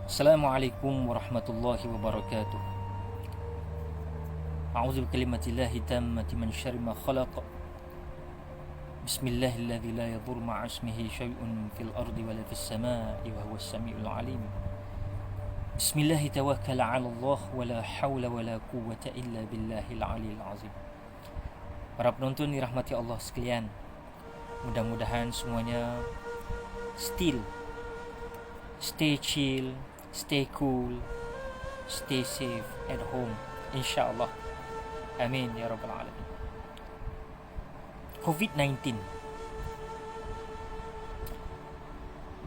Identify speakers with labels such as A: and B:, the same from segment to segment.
A: Assalamualaikum warahmatullahi wabarakatuh. A'udzu bikalimatillahi tammati min syarri ma khalaq. Bismillahilladzi la yadhurru ma'a ismihi syai'un fil ardi wala fis samaa'i wa huwas samiul 'alim. Bismillahi tawakkala 'ala Allah wala haula wala quwwata illa billahil 'aliyil 'azim. Para penonton dirahmati Allah sekalian, mudah-mudahan semuanya still stay chill, stay cool, stay safe at home, insyaAllah. Amin ya rabbal alamin. COVID-19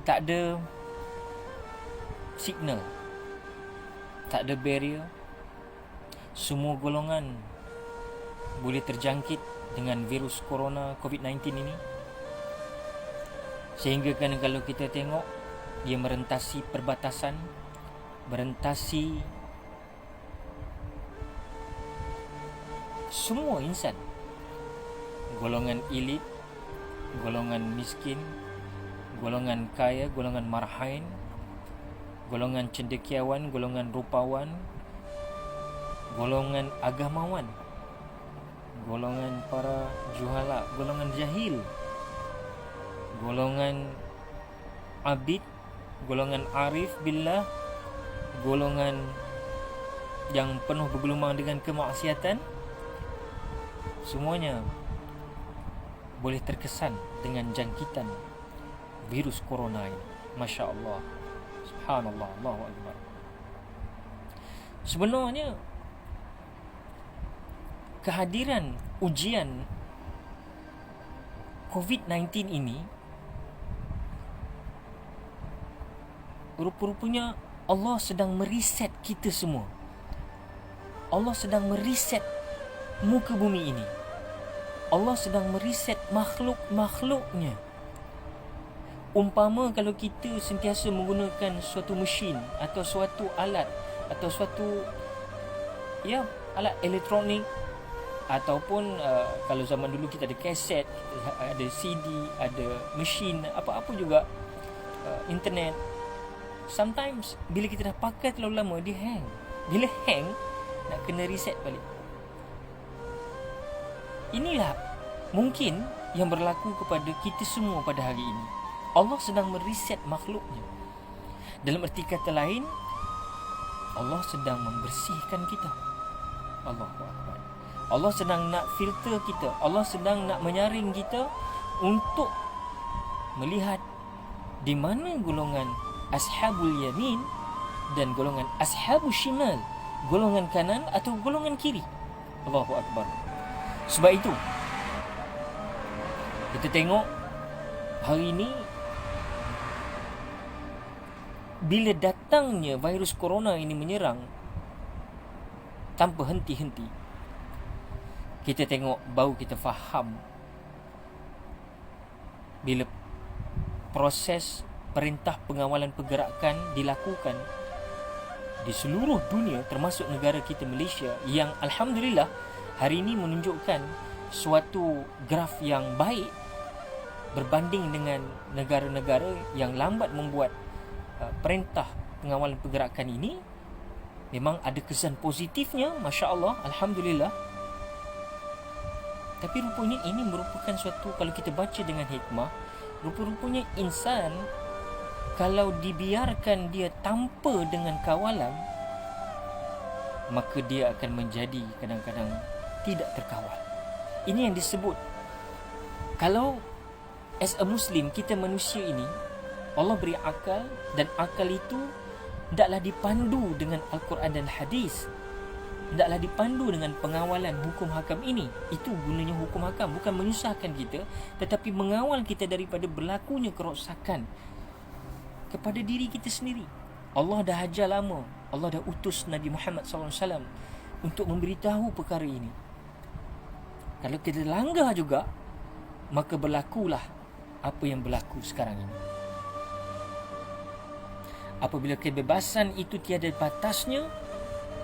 A: tak ada signal, tak ada barrier. Semua golongan boleh terjangkit dengan virus corona COVID-19 ini. Sehingga kan kalau kita tengok, dia merentasi perbatasan, merentasi semua insan, golongan elit, golongan miskin, golongan kaya, golongan marhain, golongan cendekiawan, golongan rupawan, golongan agamawan, golongan para juhala, golongan jahil, golongan abid, golongan arif billah, golongan yang penuh bergelumang dengan kemaksiatan, semuanya boleh terkesan dengan jangkitan virus corona ini. Masya Allah, subhanallah, Allahu Akbar. Sebenarnya kehadiran ujian COVID-19 ini rupa-rupanya Allah sedang mereset kita semua. Allah sedang mereset muka bumi ini. Allah sedang mereset makhluk-makhluknya. Umpama kalau kita sentiasa menggunakan suatu mesin atau suatu alat atau suatu alat elektronik, ataupun kalau zaman dulu kita ada kaset, ada CD, ada mesin, apa-apa juga, internet. Sometimes bila kita dah pakai terlalu lama, dia hang. Bila hang, nak kena reset balik. Inilah mungkin yang berlaku kepada kita semua pada hari ini. Allah sedang mereset makhluknya. Dalam erti kata lain, Allah sedang membersihkan kita. Allahu Akbar. Allah sedang nak filter kita. Allah sedang nak menyaring kita untuk melihat di mana golongan ashabul yamin dan golongan ashabul shimal, golongan kanan atau golongan kiri. Allahu Akbar. Sebab itu kita tengok hari ini, bila datangnya virus corona ini menyerang tanpa henti-henti, kita tengok baru kita faham bila proses perintah pengawalan pergerakan dilakukan di seluruh dunia, termasuk negara kita Malaysia, yang alhamdulillah hari ini menunjukkan suatu graf yang baik berbanding dengan negara-negara yang lambat membuat perintah pengawalan pergerakan ini. Memang ada kesan positifnya, Masya Allah, alhamdulillah. Tapi rupanya ini merupakan suatu, kalau kita baca dengan hikmah, rupa-rupanya insan kalau dibiarkan dia tanpa dengan kawalan, maka dia akan menjadi kadang-kadang tidak terkawal. Ini yang disebut, kalau as a Muslim, kita manusia ini, Allah beri akal, dan akal itu hendaklah dipandu dengan Al-Quran dan Hadis. Hendaklah dipandu dengan pengawalan hukum hakam ini. Itu gunanya hukum hakam, bukan menyusahkan kita, tetapi mengawal kita daripada berlakunya kerosakan kepada diri kita sendiri. Allah dah ajar lama, Allah dah utus Nabi Muhammad SAW untuk memberitahu perkara ini. Kalau kita langgar juga, maka berlakulah apa yang berlaku sekarang ini. Apabila kebebasan itu tiada batasnya,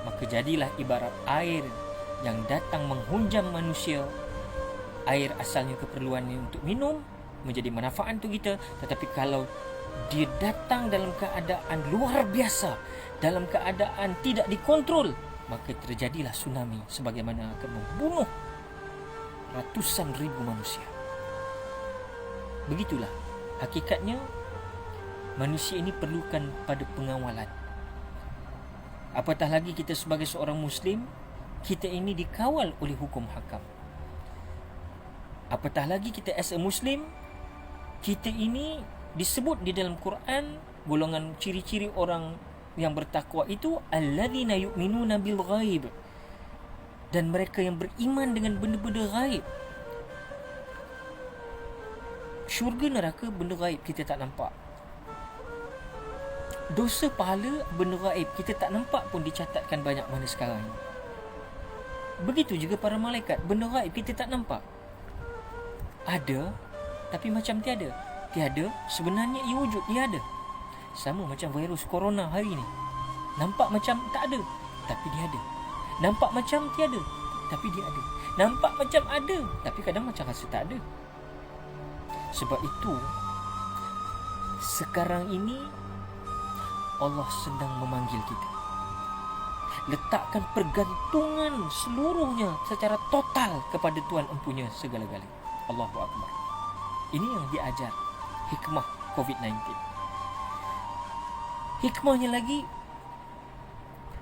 A: maka jadilah ibarat air yang datang menghunjam manusia. Air asalnya keperluannya untuk minum, menjadi manfaat untuk kita. Tetapi kalau dia datang dalam keadaan luar biasa, dalam keadaan tidak dikontrol, maka terjadilah tsunami sebagaimana akan membunuh ratusan ribu manusia. Begitulah hakikatnya, manusia ini perlukan pada pengawalan. Apatah lagi kita sebagai seorang Muslim, kita ini dikawal oleh hukum hakam. Apatah lagi kita as a Muslim, kita ini disebut di dalam Quran, golongan ciri-ciri orang yang bertakwa itu alladzina yu'minuna bil ghaib, dan mereka yang beriman dengan benda-benda ghaib. Syurga neraka benda ghaib kita tak nampak. Dosa pahala benda gaib kita tak nampak pun dicatatkan banyak mana sekarang ni. Begitu juga para malaikat, benda gaib kita tak nampak. Ada tapi macam tiada. Tiada sebenarnya ia wujud, ia ada. Sama macam virus corona hari ni. Nampak macam tak ada tapi dia ada. Nampak macam tiada tapi dia ada. Nampak macam ada tapi kadang macam rasa tak ada. Sebab itu sekarang ini Allah sedang memanggil kita. Letakkan pergantungan seluruhnya secara total kepada Tuhan empunya segala-galanya. Allahu Akbar. Ini yang diajar hikmah COVID-19. Hikmahnya lagi,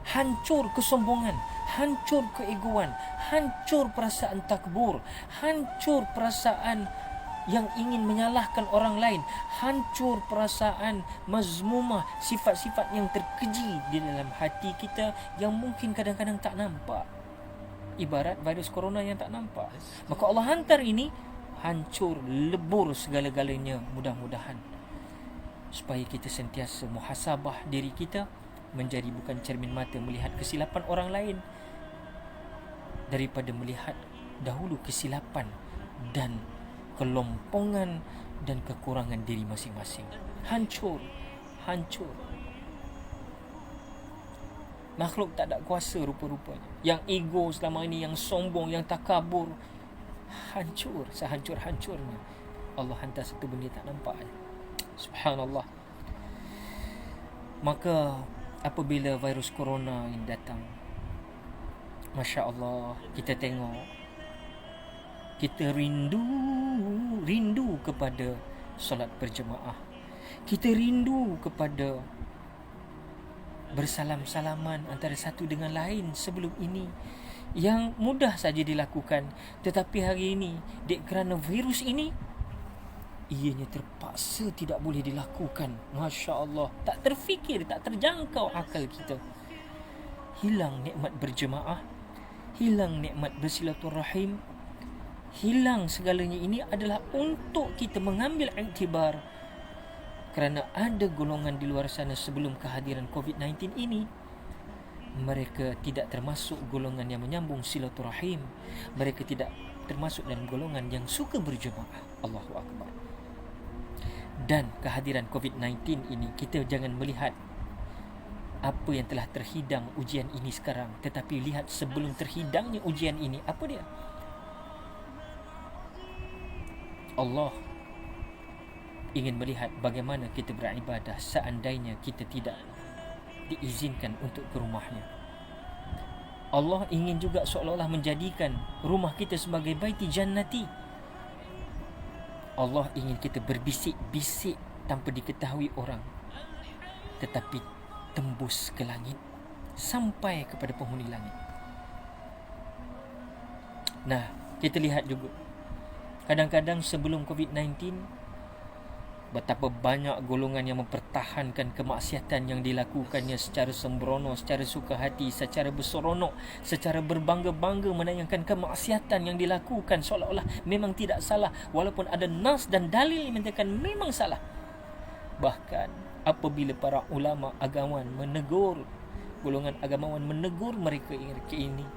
A: hancur kesombongan, hancur keegoan, hancur perasaan takbur, hancur perasaan yang ingin menyalahkan orang lain, hancur perasaan mazmumah, sifat-sifat yang terkeji di dalam hati kita yang mungkin kadang-kadang tak nampak. Ibarat virus corona yang tak nampak. Maka Allah hantar ini, hancur, lebur segala-galanya mudah-mudahan. Supaya kita sentiasa muhasabah diri kita, menjadi bukan cermin mata melihat kesilapan orang lain, daripada melihat dahulu kesilapan dan kelompongan dan kekurangan diri masing-masing. Hancur. Makhluk tak ada kuasa rupa-rupanya. Yang ego selama ini, yang sombong, yang takabur, hancur sehancur-hancurnya. Allah hantar satu benda tak nampak. Subhanallah. Maka apabila virus corona ini datang, Masya Allah, kita tengok, kita rindu kepada solat berjemaah. Kita rindu kepada bersalam-salaman antara satu dengan lain sebelum ini, yang mudah saja dilakukan. Tetapi hari ini, dek kerana virus ini, ianya terpaksa tidak boleh dilakukan. Masya Allah, tak terfikir, tak terjangkau akal kita. Hilang nikmat berjemaah, hilang nikmat bersilaturahim, hilang segalanya. Ini adalah untuk kita mengambil iktibar, kerana ada golongan di luar sana sebelum kehadiran COVID-19 ini, mereka tidak termasuk golongan yang menyambung silaturahim. Mereka tidak termasuk dalam golongan yang suka berjemaah. Allahu Akbar. Dan kehadiran COVID-19 ini, kita jangan melihat apa yang telah terhidang ujian ini sekarang, tetapi lihat sebelum terhidangnya ujian ini, apa dia? Allah ingin melihat bagaimana kita beribadah seandainya kita tidak diizinkan untuk ke rumahnya. Allah ingin juga seolah-olah menjadikan rumah kita sebagai baiti jannati. Allah ingin kita berbisik-bisik tanpa diketahui orang, tetapi tembus ke langit, sampai kepada penghuni langit. Nah, kita lihat juga kadang-kadang sebelum COVID-19, betapa banyak golongan yang mempertahankan kemaksiatan yang dilakukannya secara sembrono, secara suka hati, secara berseronok, secara berbangga-bangga menayangkan kemaksiatan yang dilakukan seolah-olah memang tidak salah, walaupun ada nas dan dalil yang menyatakan memang salah. Bahkan apabila para ulama agamaan menegur, golongan agamawan menegur mereka ini,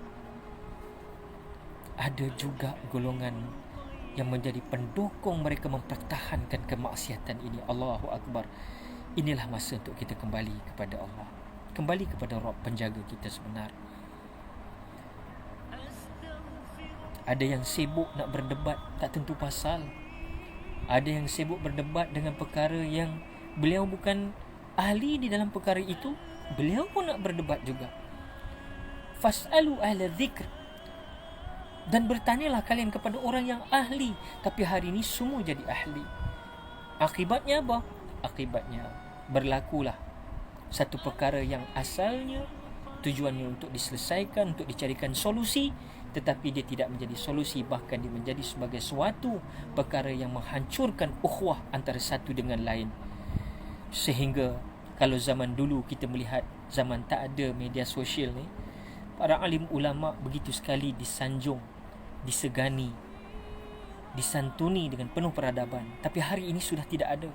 A: ada juga golongan yang menjadi pendukung mereka mempertahankan kemaksiatan ini. Allahu Akbar. Inilah masa untuk kita kembali kepada Allah, kembali kepada Rabb penjaga kita sebenar. Ada yang sibuk nak berdebat tak tentu pasal. Ada yang sibuk berdebat dengan perkara yang beliau bukan ahli di dalam perkara itu, beliau pun nak berdebat juga. Fas'alu ahla dzikr, dan bertanyalah kalian kepada orang yang ahli. Tapi hari ini semua jadi ahli. Akibatnya apa? Akibatnya berlakulah satu perkara yang asalnya tujuannya untuk diselesaikan, untuk dicarikan solusi, tetapi dia tidak menjadi solusi, bahkan dia menjadi sebagai suatu perkara yang menghancurkan ukhuwah antara satu dengan lain. Sehingga kalau zaman dulu kita melihat, zaman tak ada media sosial ni, para alim ulama begitu sekali disanjung, disegani, disantuni dengan penuh peradaban. Tapi hari ini sudah tidak ada.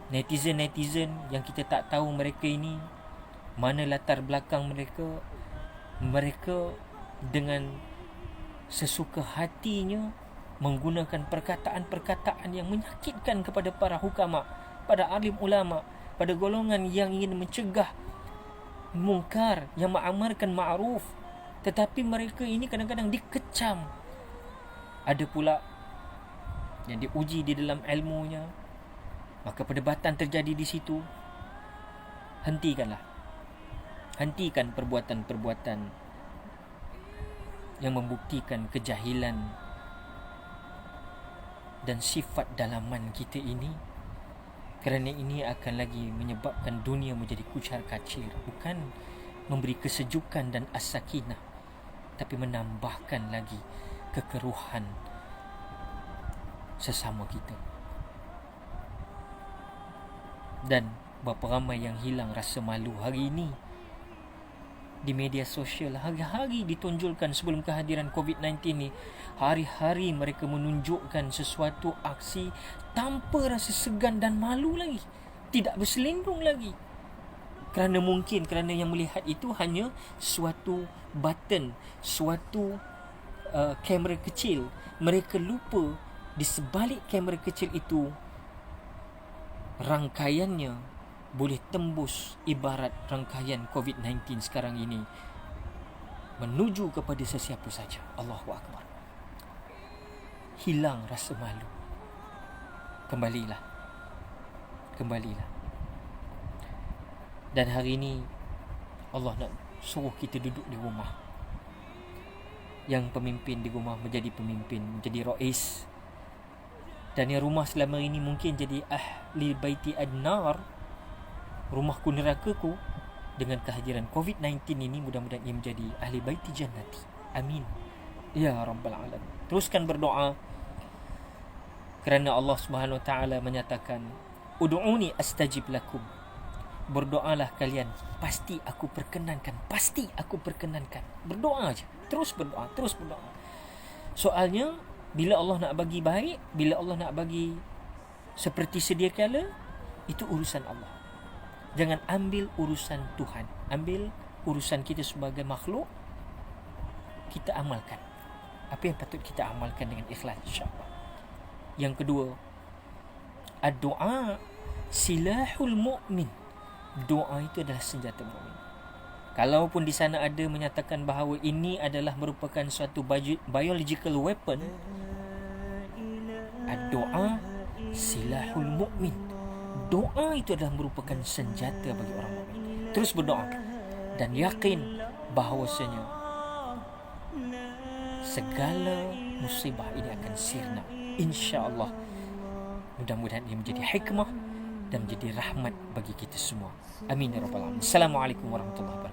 A: Netizen yang kita tak tahu mereka ini mana latar belakang mereka, mereka dengan sesuka hatinya menggunakan perkataan-perkataan yang menyakitkan kepada para hukama, pada alim ulama, pada golongan yang ingin mencegah mungkar, yang mengamarkan ma'ruf. Tetapi mereka ini kadang-kadang dikecam. Ada pula yang diuji di dalam ilmunya, maka perdebatan terjadi di situ. Hentikan perbuatan-perbuatan yang membuktikan kejahilan dan sifat dalaman kita ini, kerana ini akan lagi menyebabkan dunia menjadi kucar kacir. Bukan memberi kesejukan dan as-sakinah, tapi menambahkan lagi kekeruhan sesama kita. Dan berapa ramai yang hilang rasa malu hari ini di media sosial. Hari-hari ditonjolkan sebelum kehadiran COVID-19 ni, hari-hari mereka menunjukkan sesuatu aksi tanpa rasa segan dan malu lagi, tidak berselindung lagi. Kerana yang melihat itu hanya suatu button, suatu kamera kecil. Mereka lupa di sebalik kamera kecil itu rangkaiannya boleh tembus ibarat rangkaian COVID-19 sekarang ini, menuju kepada sesiapa saja. Allahu Akbar. Hilang rasa malu. Kembalilah. Dan hari ini Allah nak suruh kita duduk di rumah. Yang pemimpin di rumah menjadi pemimpin, menjadi rais. Dan yang rumah selama ini mungkin jadi ahli baiti ad-nar, rumahku nerakaku. Dengan kehadiran COVID-19 ini, mudah-mudahan ia menjadi ahli baiti jannati. Amin ya rabbal alamin. Teruskan berdoa, kerana Allah Subhanahu wa taala menyatakan, ud'uni astajib lakum. Berdoalah kalian, pasti aku perkenankan. Berdoa aja, terus berdoa. Soalnya bila Allah nak bagi baik, bila Allah nak bagi seperti sedia kala, itu urusan Allah. Jangan ambil urusan Tuhan, ambil urusan kita sebagai makhluk. Kita amalkan apa yang patut kita amalkan dengan ikhlas, insya-Allah. Yang kedua, ad-du'a silahul mu'min. Doa itu adalah senjata mukmin. Kalaupun di sana ada menyatakan bahawa ini adalah merupakan suatu biological weapon, ad-du'a silahul mu'min. Doa itu adalah merupakan senjata bagi orang mukmin. Terus berdoa dan yakin bahawasanya segala musibah ini akan sirna, insya-Allah. Mudah-mudahan ia menjadi hikmah dan menjadi rahmat bagi kita semua. Amin ya rabbal alamin. Assalamualaikum warahmatullahi wabarakatuh.